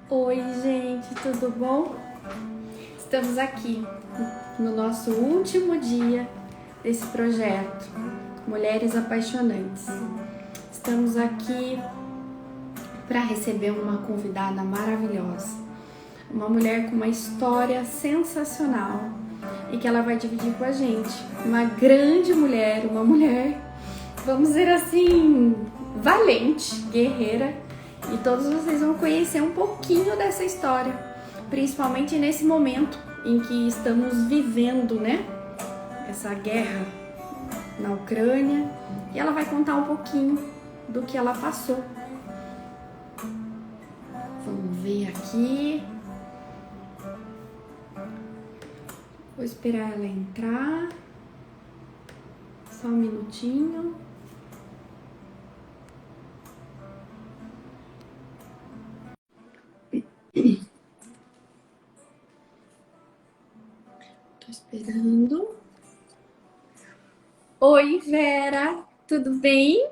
Oi, gente, tudo bom? Estamos aqui no nosso último dia desse projeto, Mulheres Apaixonantes. Estamos aqui para receber uma convidada maravilhosa, uma mulher com uma história sensacional e que ela vai dividir com a gente. Uma grande mulher, uma mulher, vamos dizer assim, valente, guerreira, e todos vocês vão conhecer um pouquinho dessa história, principalmente nesse momento em que estamos vivendo, né? Essa guerra na Ucrânia, e ela vai contar um pouquinho do que ela passou. Vamos ver aqui. Vou esperar ela entrar. Só um minutinho. Tô esperando. Oi, Vera, tudo bem?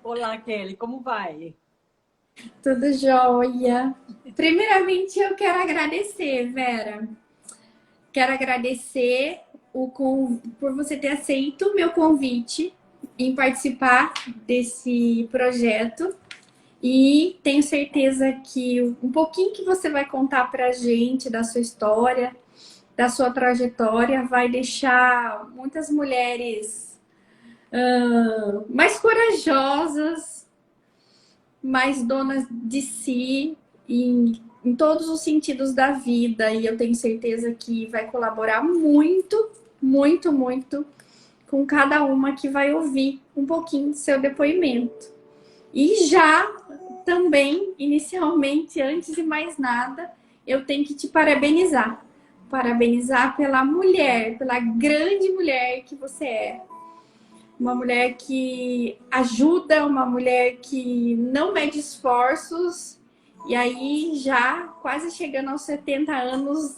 Olá, Kelly, como vai? Tudo jóia. Primeiramente, eu quero agradecer, Vera. Quero agradecer por você ter aceito o meu convite em participar desse projeto. E tenho certeza que um pouquinho que você vai contar pra gente da sua história, da sua trajetória, vai deixar muitas mulheres mais corajosas, mais donas de si em todos os sentidos da vida. E eu tenho certeza que vai colaborar muito, muito, muito com cada uma que vai ouvir um pouquinho do seu depoimento. E já também, inicialmente, antes de mais nada, eu tenho que te parabenizar. Parabenizar pela mulher, pela grande mulher que você é. Uma mulher que ajuda, uma mulher que não mede esforços, e aí já quase chegando aos 70 anos,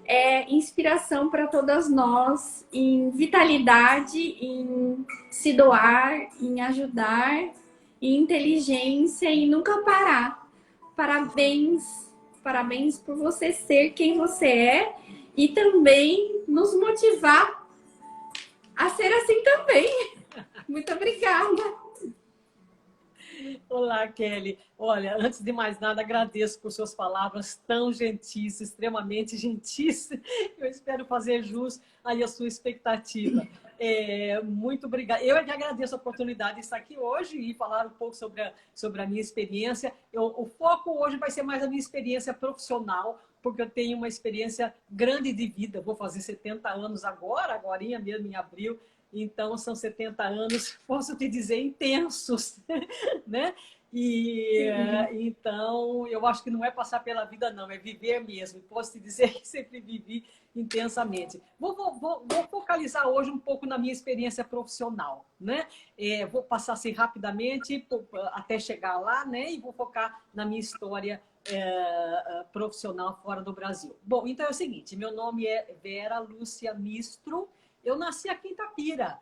é inspiração para todas nós em vitalidade, em se doar, em ajudar, em inteligência e nunca parar. Parabéns, parabéns por você ser quem você é e também nos motivar a ser assim também. Muito obrigada. Olá, Kelly. Olha, antes de mais nada, agradeço por suas palavras tão gentis, extremamente gentis. Eu espero fazer jus aí à sua expectativa. Muito obrigada. Eu é que agradeço a oportunidade de estar aqui hoje e falar um pouco sobre a minha experiência. O foco hoje vai ser mais a minha experiência profissional, porque eu tenho uma experiência grande de vida. Vou fazer 70 anos agorinha mesmo, em abril. Então, são 70 anos, posso te dizer, intensos, né? Então, eu acho que não é passar pela vida, não, é viver mesmo. Posso te dizer que sempre vivi intensamente. Vou focalizar hoje um pouco na minha experiência profissional, né? Vou passar assim rapidamente até chegar lá, né? E vou focar na minha história profissional fora do Brasil. Bom, então é o seguinte, meu nome é Vera Lúcia Mistro, eu nasci aqui em Itapira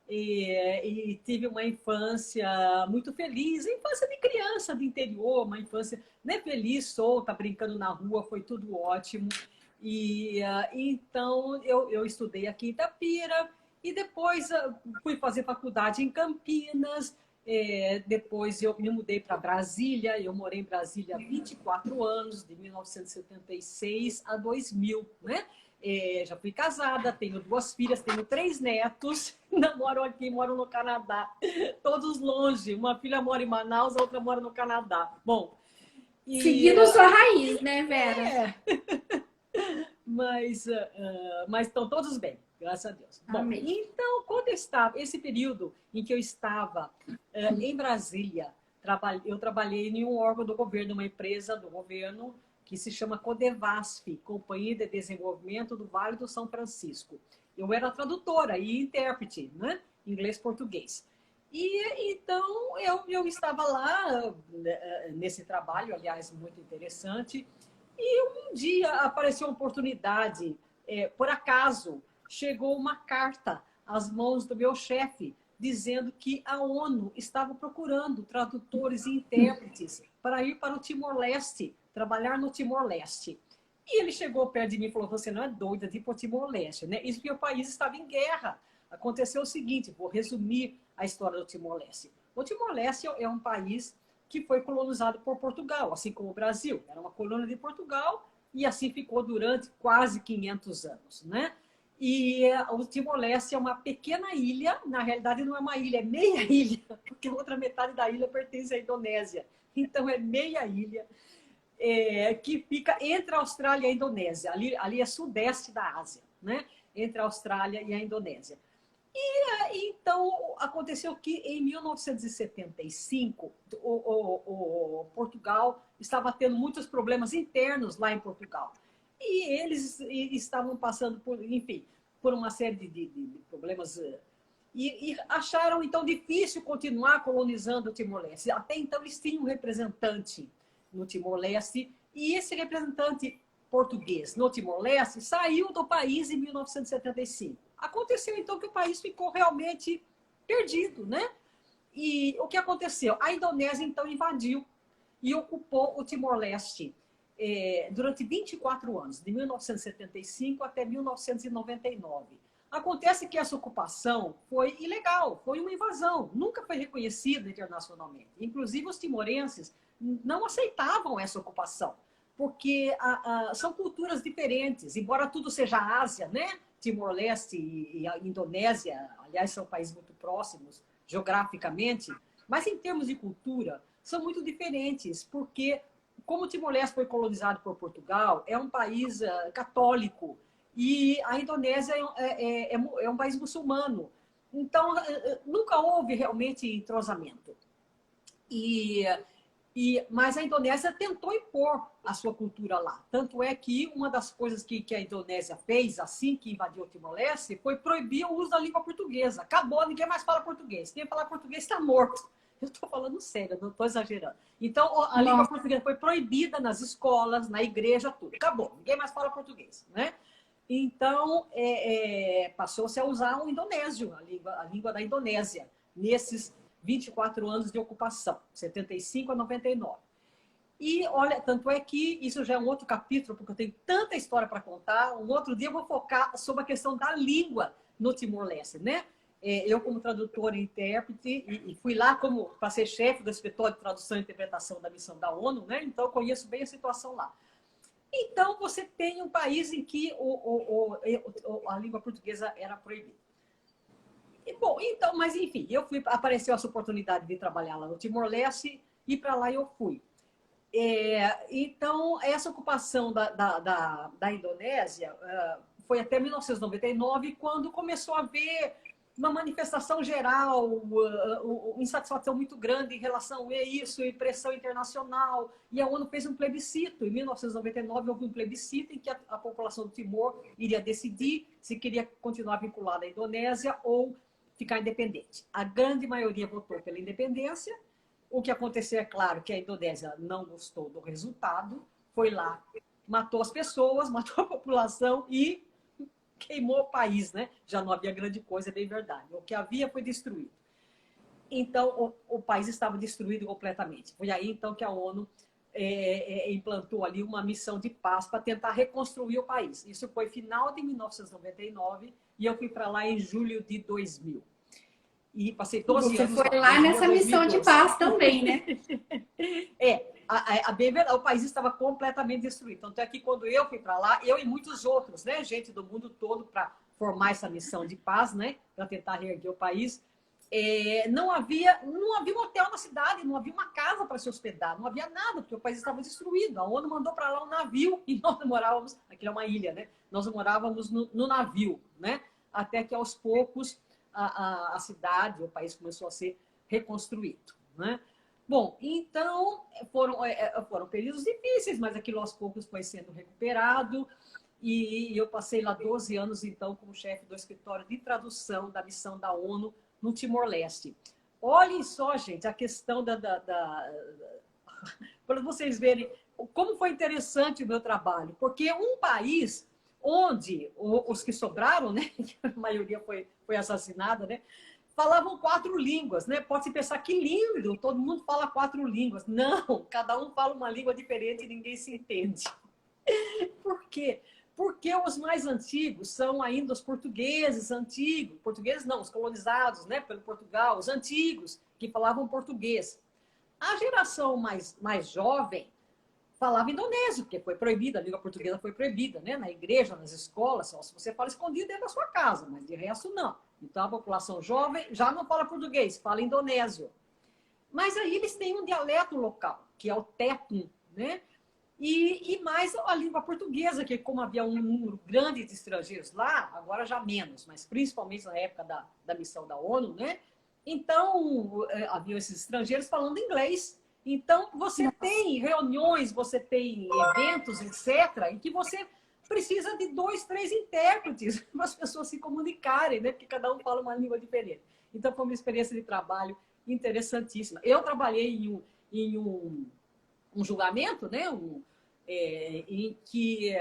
e tive uma infância muito feliz, infância de criança do interior, uma infância, né, feliz, solta, brincando na rua, foi tudo ótimo. Então eu estudei aqui em Itapira e depois fui fazer faculdade em Campinas. Depois eu me mudei para Brasília, eu morei em Brasília há 24 anos, de 1976 a 2000, né? Já fui casada, tenho 2 filhas, tenho 3 netos, ainda moro aqui, moro no Canadá, todos longe. Uma filha mora em Manaus, a outra mora no Canadá. Bom, e Seguindo sua raiz, né, Vera? mas estão todos bem, graças a Deus. Bom, Amém. então, quando eu estava, esse período em que eu estava em Brasília, eu trabalhei em um órgão do governo, uma empresa do governo que se chama Codevasf, Companhia de Desenvolvimento do Vale do São Francisco. Eu era tradutora e intérprete, né? Inglês-português. E então eu estava lá nesse trabalho, aliás, muito interessante. E um dia apareceu uma oportunidade, por acaso, chegou uma carta às mãos do meu chefe, dizendo que a ONU estava procurando tradutores e intérpretes para ir para o Timor-Leste trabalhar no Timor-Leste. E ele chegou perto de mim e falou, você não é doida de ir para o Timor-Leste, né? Isso porque o país estava em guerra. Aconteceu o seguinte, vou resumir a história do Timor-Leste. O Timor-Leste é um país que foi colonizado por Portugal, assim como o Brasil. Era uma colônia de Portugal e assim ficou durante quase 500 anos, né? E o Timor-Leste é uma pequena ilha, na realidade não é uma ilha, é meia ilha, porque a outra metade da ilha pertence à Indonésia. Então é meia ilha, que fica entre a Austrália e a Indonésia. Ali é sudeste da Ásia, né? Entre a Austrália e a Indonésia. Então, aconteceu que em 1975, o Portugal estava tendo muitos problemas internos lá em Portugal. E eles estavam passando por, enfim, por uma série de problemas. E acharam, então, difícil continuar colonizando o Timor-Leste. Até então, eles tinham um representante no Timor-Leste, e esse representante português no Timor-Leste saiu do país em 1975. Aconteceu, então, que o país ficou realmente perdido, né? E o que aconteceu? A Indonésia, então, invadiu e ocupou o Timor-Leste durante 24 anos, de 1975 até 1999. Acontece que essa ocupação foi ilegal, foi uma invasão, nunca foi reconhecida internacionalmente. Inclusive, os timorenses não aceitavam essa ocupação, porque são culturas diferentes, embora tudo seja Ásia, né? Timor-Leste e a Indonésia, aliás, são países muito próximos geograficamente, mas em termos de cultura, são muito diferentes, porque como o Timor-Leste foi colonizado por Portugal, é um país católico, e a Indonésia é um país muçulmano. Então, nunca houve realmente entrosamento. Mas a Indonésia tentou impor a sua cultura lá. Tanto é que uma das coisas que a Indonésia fez, assim que invadiu o Timor-Leste, foi proibir o uso da língua portuguesa. Acabou, ninguém mais fala português. Quem falar português está morto. Eu estou falando sério, não estou exagerando. Então, a língua portuguesa foi proibida nas escolas, na igreja, tudo. Acabou, ninguém mais fala português, né? Então, passou-se a usar o indonésio, a língua da Indonésia, nesses 24 anos de ocupação, 75 a 99. E, olha, tanto é que isso já é um outro capítulo, porque eu tenho tanta história para contar. Um outro dia eu vou focar sobre a questão da língua no Timor-Leste, né? Eu, como tradutora e intérprete, e fui lá para ser chefe do escritório de tradução e interpretação da missão da ONU, né? Então, eu conheço bem a situação lá. Então, você tem um país em que a língua portuguesa era proibida. Bom, então, mas enfim, apareceu essa oportunidade de trabalhar lá no Timor-Leste e para lá eu fui. Então, essa ocupação da Indonésia foi até 1999, quando começou a haver uma manifestação geral, uma insatisfação muito grande em relação a isso, e pressão internacional, e a ONU fez um plebiscito. Em 1999 houve um plebiscito em que a população do Timor iria decidir se queria continuar vinculada à Indonésia ou ficar independente. A grande maioria votou pela independência. O que aconteceu, é claro, que a Indonésia não gostou do resultado, foi lá, matou as pessoas, matou a população e queimou o país, né? Já não havia grande coisa, é bem verdade. O que havia foi destruído. Então, o país estava destruído completamente. Foi aí, então, que a ONU implantou ali uma missão de paz para tentar reconstruir o país. Isso foi final de 1999 e eu fui para lá em julho de 2000. E passei 12 anos lá. Você foi lá nessa missão de paz também, né? O país estava completamente destruído. Tanto é que quando eu fui para lá, eu e muitos outros, né, gente do mundo todo, para formar essa missão de paz, né, para tentar reerguer o país, não havia um hotel na cidade, não havia uma casa para se hospedar, não havia nada, porque o país estava destruído. A ONU mandou para lá um navio e nós morávamos, aquilo é uma ilha, né? Nós morávamos no navio, né? Até que aos poucos a cidade, o país começou a ser reconstruído, né? Bom, então foram períodos difíceis, mas aquilo aos poucos foi sendo recuperado e eu passei lá 12 anos, então, como chefe do escritório de tradução da missão da ONU no Timor-Leste. Olhem só, gente, a questão para vocês verem como foi interessante o meu trabalho, porque um país onde os que sobraram, né, a maioria foi assassinada, né, falavam 4 línguas, né? Pode-se pensar que lindo, todo mundo fala 4 línguas. Não, cada um fala uma língua diferente e ninguém se entende. Por quê? Porque os mais antigos são ainda os portugueses antigos, portugueses não, os colonizados, né, pelo Portugal, os antigos, que falavam português. A geração mais jovem falava indonésio, porque foi proibida, a língua portuguesa foi proibida, né? Na igreja, nas escolas, só se você fala escondido dentro da sua casa, mas de resto não. Então a população jovem já não fala português, fala indonésio. Mas aí eles têm um dialeto local, que é o tetum, né? E mais a língua portuguesa, que como havia um número grande de estrangeiros lá, agora já menos, mas principalmente na época da missão da ONU, né? Então, havia esses estrangeiros falando inglês. Então, você tem reuniões, você tem eventos, etc., em que você precisa de 2, 3 intérpretes para as pessoas se comunicarem, né? Porque cada um fala uma língua diferente. Então, foi uma experiência de trabalho interessantíssima. Eu trabalhei em um julgamento, né? Em que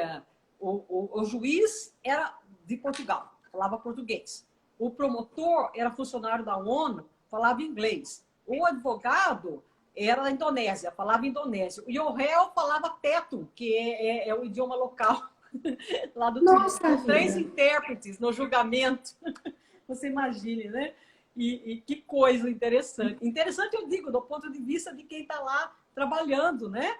o juiz era de Portugal, falava português. O promotor era funcionário da ONU, falava inglês. O advogado era da Indonésia, falava indonésio. E o réu falava teto, que é o idioma local lá do Timor. Nossa Com 3 vida. intérpretes no julgamento. Você imagine, né? E que coisa interessante. Interessante, eu digo, do ponto de vista de quem está lá trabalhando, né?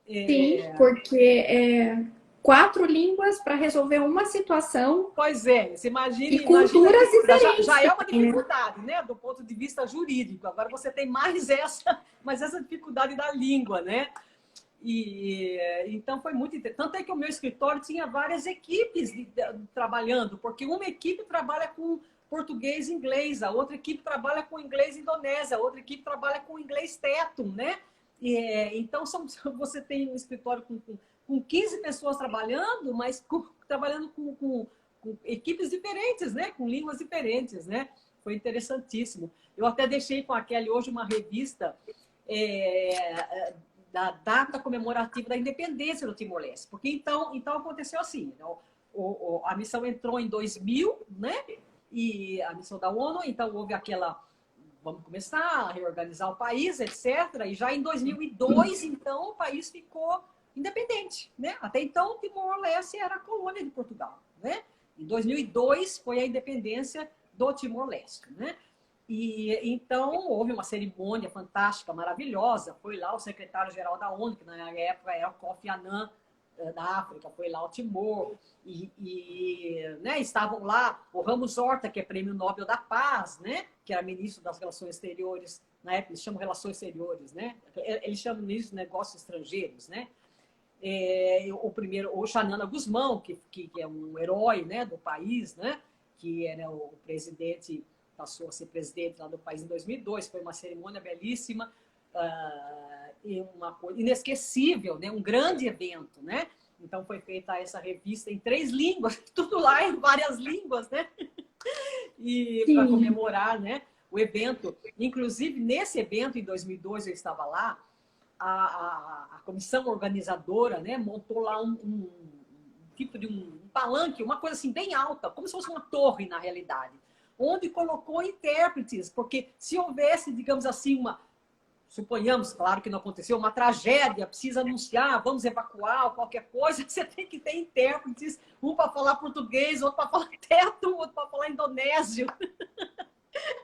Sim, porque 4 línguas para resolver uma situação Pois é, você e imagina culturas que diferentes já é uma também, né? dificuldade, né? Do ponto de vista jurídico. Agora você tem mais essa dificuldade da língua, né? Então foi muito interessante. Tanto é que o meu escritório tinha várias equipes trabalhando, porque uma equipe trabalha com português e inglês, a outra equipe trabalha com inglês e indonésio, a outra equipe trabalha com inglês tetum, né? Então você tem um escritório com 15 pessoas trabalhando, mas trabalhando com equipes diferentes, né? Com línguas diferentes, né? Foi interessantíssimo. Eu até deixei com a Kelly hoje uma revista da data comemorativa da independência do Timor-Leste. Porque então aconteceu assim, então, a missão entrou em 2000, né? E a missão da ONU, então houve aquela, vamos começar a reorganizar o país, etc. E já em 2002, então, o país ficou independente, né? Até então, o Timor-Leste era a colônia de Portugal, né? Em 2002 foi a independência do Timor-Leste, né? E então houve uma cerimônia fantástica, maravilhosa. Foi lá o secretário-geral da ONU, que na época era o Kofi Annan, da África, foi lá ao Timor. Né, estavam lá o Ramos Horta, que é Prêmio Nobel da Paz, né, que era ministro das Relações Exteriores. Na época eles chamam Relações Exteriores, né? Eles chamam ministro de Negócios Estrangeiros, né? O Xanana Guzmão, que é um herói, né, do país, né? Que era o presidente, passou a ser presidente lá do país em 2002. Foi uma cerimônia belíssima, e uma coisa inesquecível, né? Um grande evento, né? Então foi feita essa revista em 3 línguas, tudo lá em várias línguas, né? E para comemorar, né, o evento. Inclusive, nesse evento, em 2002, eu estava lá, a comissão organizadora, né, montou lá um tipo de um palanque, uma coisa assim bem alta, como se fosse uma torre, na realidade, onde colocou intérpretes, porque se houvesse, digamos assim, suponhamos, claro que não aconteceu, uma tragédia, precisa anunciar, vamos evacuar, qualquer coisa, você tem que ter intérpretes, um para falar português, outro para falar teto, outro para falar indonésio.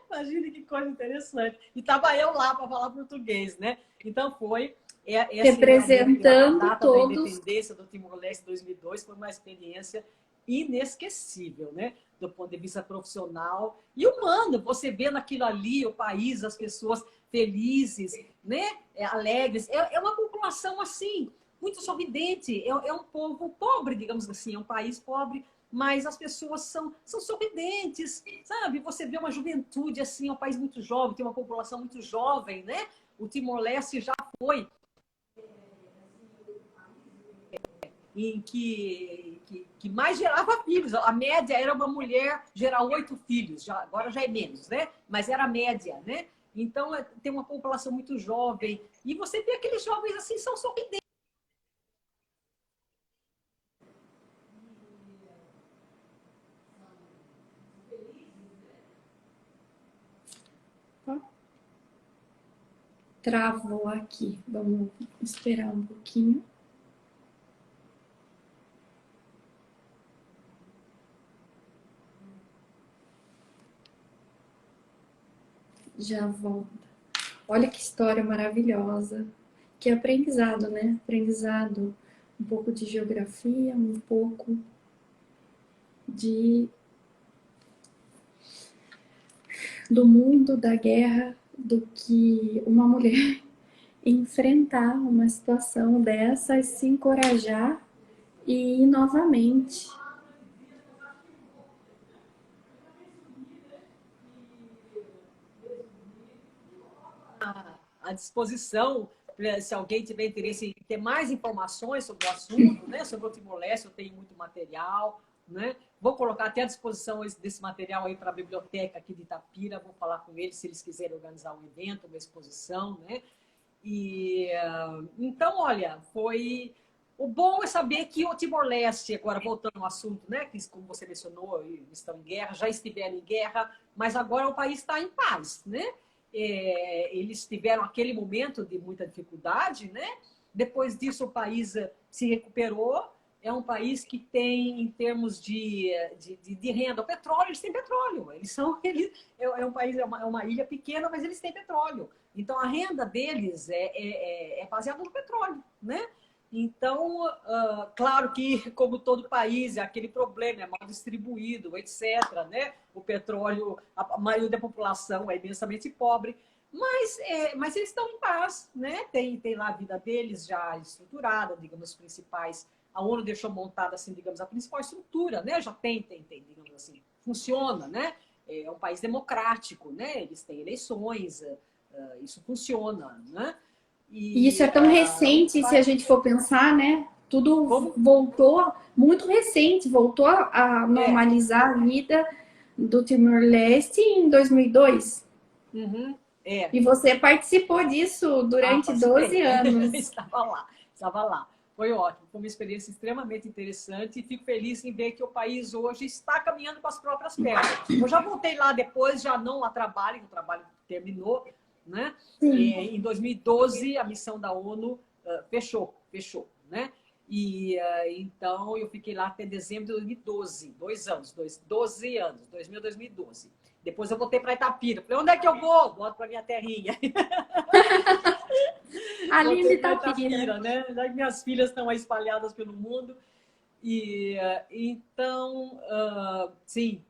Imagine que coisa interessante. E estava eu lá para falar português, né? Então foi a Representando data da todos. independência do Timor-Leste 2002 foi uma experiência inesquecível, né? Do ponto de vista profissional e humano. Você vê naquilo ali o país, as pessoas felizes, né? Alegres. É uma população assim, muito sorridente. É um povo pobre, digamos assim, é um país pobre, mas as pessoas são sorridentes, sabe? Você vê uma juventude assim, é um país muito jovem, tem uma população muito jovem, né? O Timor-Leste já foi em que mais gerava filhos. A média era uma mulher gerar 8 filhos, agora já é menos, né? Mas era a média, né? Então, tem uma população muito jovem. E você vê aqueles jovens assim, são sorridentes. travou aqui. Vamos esperar um pouquinho. Já volta. Olha que história maravilhosa. Que aprendizado, né? Aprendizado, um pouco de geografia, um pouco do mundo, da guerra, do que uma mulher enfrentar uma situação dessa e se encorajar e ir novamente. À disposição, se alguém tiver interesse em ter mais informações sobre o assunto, né? Sobre o Timor-Leste, eu tenho muito material, né? Vou colocar até à disposição desse material aí para a biblioteca aqui de Itapira, vou falar com eles se eles quiserem organizar um evento, uma exposição, né? E então, olha, foi... O bom é saber que o Timor-Leste, agora voltando ao assunto, né? Que, como você mencionou, estão em guerra, já estiveram em guerra, mas agora o país está em paz, né? Eles tiveram aquele momento de muita dificuldade, né? Depois disso o país se recuperou. É um país que tem, em termos de renda, o petróleo, eles têm petróleo. É um país, é uma ilha pequena, mas eles têm petróleo. Então a renda deles é baseada no petróleo, né? Então, claro que, como todo país, é aquele problema, é mal distribuído, etc., né? O petróleo, a maioria da população é imensamente pobre, mas eles estão em paz, né? Tem lá a vida deles já estruturada, digamos, os principais... A ONU deixou montada, assim, digamos, a principal estrutura, né? Já tem, digamos assim, funciona, né? É um país democrático, né? Eles têm eleições, isso funciona, né? E isso é tão recente, se a gente for pensar, né? Tudo Como? voltou muito recente, voltou a normalizar a vida do Timor-Leste em 2002. Uhum, E você participou disso durante 12 anos. Estava lá. Foi ótimo, foi uma experiência extremamente interessante e fico feliz em ver que o país hoje está caminhando com as próprias pernas. Eu já voltei lá depois, já não a trabalho, o trabalho terminou, né? Em 2012, a missão da ONU fechou, né? E então eu fiquei lá até dezembro de 2012, 12 anos, 2012. Depois eu voltei para Itapira. Falei, onde é que eu vou? Volto para minha terrinha. A linda Itapira, né? Minhas filhas estão aí espalhadas pelo mundo. E então, sim.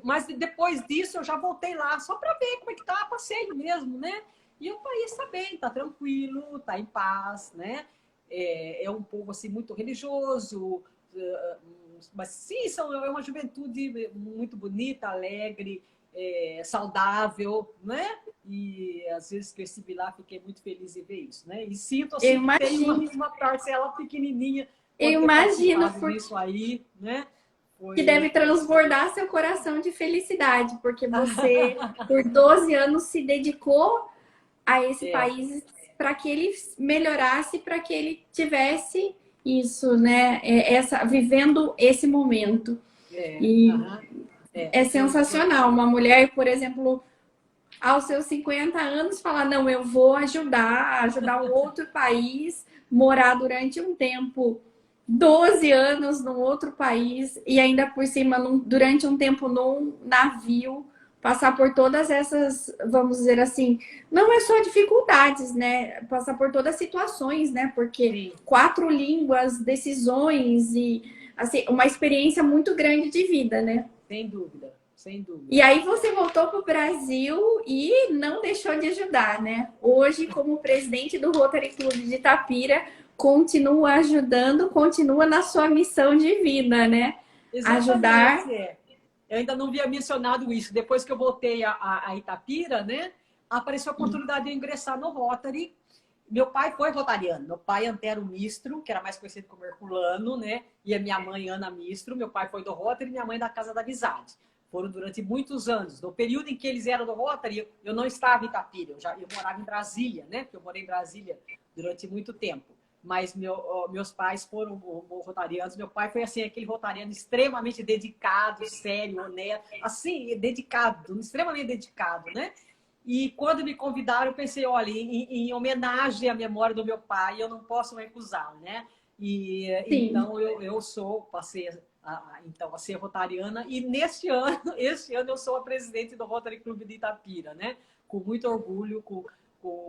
Mas depois disso eu já voltei lá só para ver como é que tá, passeio mesmo, né? E o país está bem, está tranquilo, está em paz, né? É um povo assim muito religioso, mas sim, é uma juventude muito bonita, alegre, saudável, né? E às vezes que eu estive lá, fiquei muito feliz em ver isso, né? E sinto assim que tem uma parcela pequenininha. Eu imagino isso aí, né? Que deve transbordar seu coração de felicidade, porque você, por 12 anos, se dedicou a esse país para que ele melhorasse, para que ele tivesse isso, né? Vivendo esse momento. É sensacional. Uma mulher, por exemplo, aos seus 50 anos, falar, não, eu vou ajudar um outro país, morar durante um tempo, 12 anos num outro país, e ainda por cima, durante um tempo num navio, passar por todas essas, vamos dizer assim, não é só dificuldades, né? Passar por todas as situações, né? Porque 4 línguas, decisões e assim, uma experiência muito grande de vida, né? Sem dúvida, sem dúvida. E aí você voltou para o Brasil e não deixou de ajudar, né? Hoje, como presidente do Rotary Club de Itapira, continua ajudando, continua na sua missão de vida, né? Exatamente, ajudar. Eu ainda não havia mencionado isso. Depois que eu voltei a Itapira, né? Apareceu a oportunidade de eu ingressar no Rotary. Meu pai foi rotariano. Meu pai, Antero Mistro, que era mais conhecido como Herculano, né? E a minha mãe, Ana Mistro. Meu pai foi do Rotary e minha mãe da Casa da Amizade. Foram durante muitos anos. No período em que eles eram do Rotary, eu não estava em Itapira. Eu morava em Brasília, né? Porque eu morei em Brasília durante muito tempo. Mas meus pais foram rotarianos. Meu pai foi assim, aquele rotariano extremamente dedicado, sério, honesto. Assim, dedicado, extremamente dedicado, né? E quando me convidaram, eu pensei, olha, em homenagem à memória do meu pai, eu não posso recusar, né? E Sim. então passei então a ser rotariana, e neste ano, este ano eu sou a presidente do Rotary Clube de Itapira, né? Com muito orgulho, com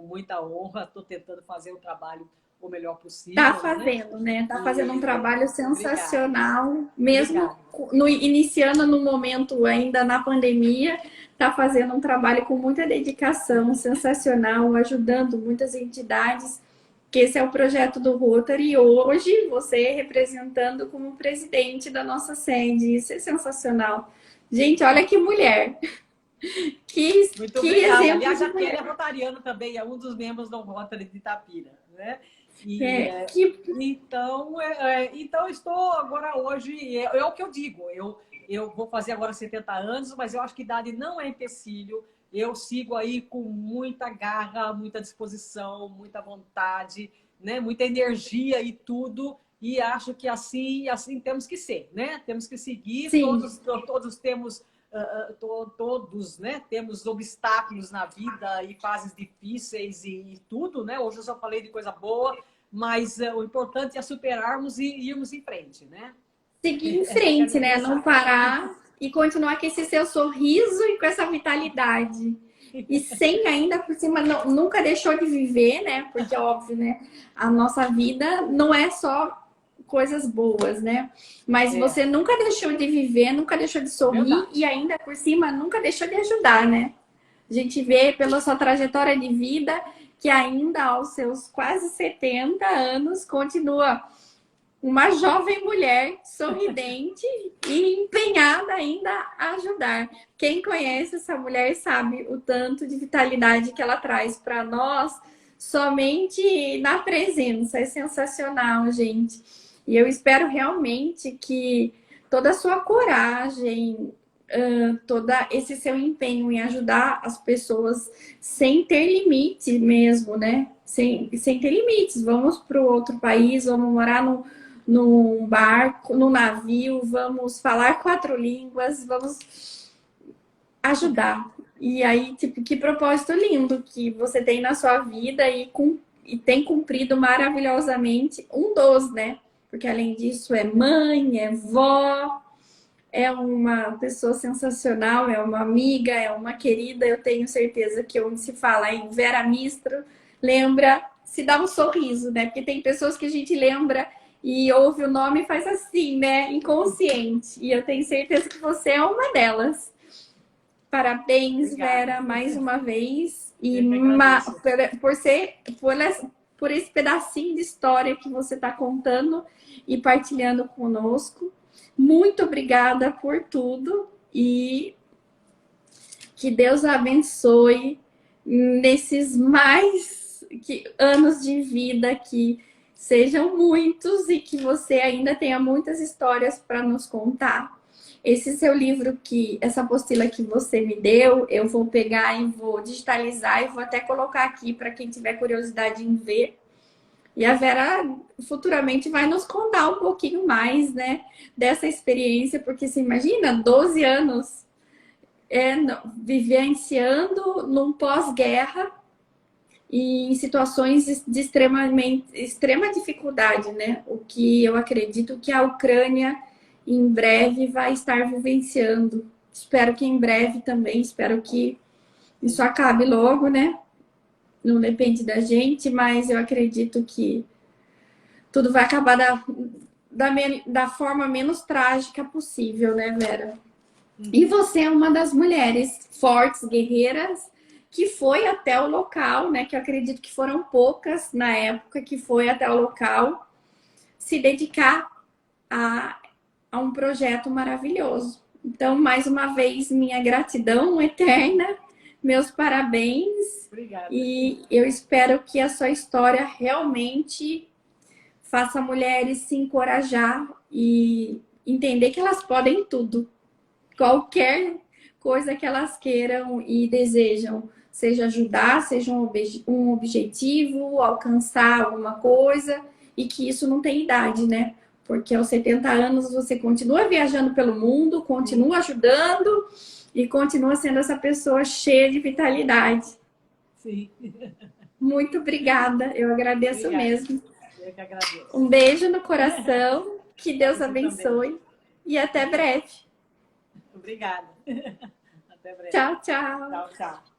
muita honra, estou tentando fazer o trabalho o melhor Tá possível, né? fazendo, né? Tá fazendo um E trabalho obrigada, sensacional, mesmo obrigada. no, iniciando no momento ainda na pandemia, tá fazendo um trabalho com muita dedicação, sensacional, ajudando muitas entidades, que esse é o projeto do Rotary, e hoje você representando como presidente da nossa sede, isso é sensacional. Gente, olha que mulher, Muito que obrigada. exemplo Aliás, de a Kelly é mulher. rotariano também, é um dos membros do Rotary de Itapira, né? E, É, que então estou agora hoje, é o que eu digo, eu vou fazer agora 70 anos, mas eu acho que idade não é empecilho. Eu sigo aí com muita garra, muita disposição, muita vontade, né? Muita energia e tudo. E acho que assim temos que ser, né? Temos que seguir, sim. todos temos todos, né, temos obstáculos na vida e fases difíceis e tudo, né? Hoje eu só falei de coisa boa, mas o importante é superarmos e irmos em frente, né? Seguir em Essa que é a frente, minha né? Não mensagem. parar e continuar com esse seu sorriso e com essa vitalidade. E sem ainda por cima, nunca deixou de viver, né? Porque é óbvio, né? A nossa vida não é só coisas boas, né? Mas É, você nunca deixou de viver, nunca deixou de sorrir e verdade. ainda por cima nunca deixou de ajudar, né? A gente vê pela sua trajetória de vida que ainda aos seus quase 70 anos continua uma jovem mulher sorridente e empenhada ainda a ajudar. Quem conhece essa mulher sabe o tanto de vitalidade que ela traz para nós somente na presença. É sensacional, gente. E eu espero realmente que toda a sua coragem, todo esse seu empenho em ajudar as pessoas sem ter limite mesmo, né? Sem ter limites. Vamos para o outro país, vamos morar num barco, num navio, vamos falar 4 línguas, vamos ajudar. E aí, tipo, que propósito lindo que você tem na sua vida e tem cumprido maravilhosamente um dos, né? Porque além disso é mãe, é vó, é uma pessoa sensacional, é uma amiga, é uma querida. Eu tenho certeza que onde se fala em Vera Mistro, lembra, se dá um sorriso, né? Porque tem pessoas que a gente lembra e ouve o nome e faz assim, né? Inconsciente. E eu tenho certeza que você é uma delas. Parabéns, Obrigada. Vera, mais uma vez. E Eu que agradeço. por esse pedacinho de história que você está contando e partilhando conosco. Muito obrigada por tudo e que Deus abençoe nesses anos de vida, que sejam muitos e que você ainda tenha muitas histórias para nos contar. Esse seu livro, essa apostila que você me deu, eu vou pegar e vou digitalizar e vou até colocar aqui para quem tiver curiosidade em ver. E a Vera futuramente vai nos contar um pouquinho mais, né, dessa experiência, porque você imagina, 12 anos vivenciando num pós-guerra e em situações de extrema dificuldade, né? O que eu acredito que a Ucrânia em breve vai estar vivenciando. Espero que em breve também, espero que isso acabe logo, né? Não depende da gente, mas eu acredito que tudo vai acabar da forma menos trágica possível, né, Vera? E Uhum. você é uma das mulheres fortes, guerreiras, que foi até o local, né? Que eu acredito que foram poucas na época, que foi até o local se dedicar a, a um projeto maravilhoso. Então, mais uma vez, minha gratidão eterna, meus parabéns, Obrigada. e eu espero que a sua história realmente faça mulheres se encorajar e entender que elas podem tudo. Qualquer coisa que elas queiram e desejam, seja ajudar, seja um objetivo, alcançar alguma coisa, e que isso não tem idade, né? Porque aos 70 anos você continua viajando pelo mundo, continua ajudando e continua sendo essa pessoa cheia de vitalidade. Sim. Muito obrigada, eu agradeço Obrigada. mesmo. Eu que agradeço. Um beijo no coração, que Deus Você abençoe também. e até breve. Obrigada. Até breve. Tchau, tchau. Tchau, tchau.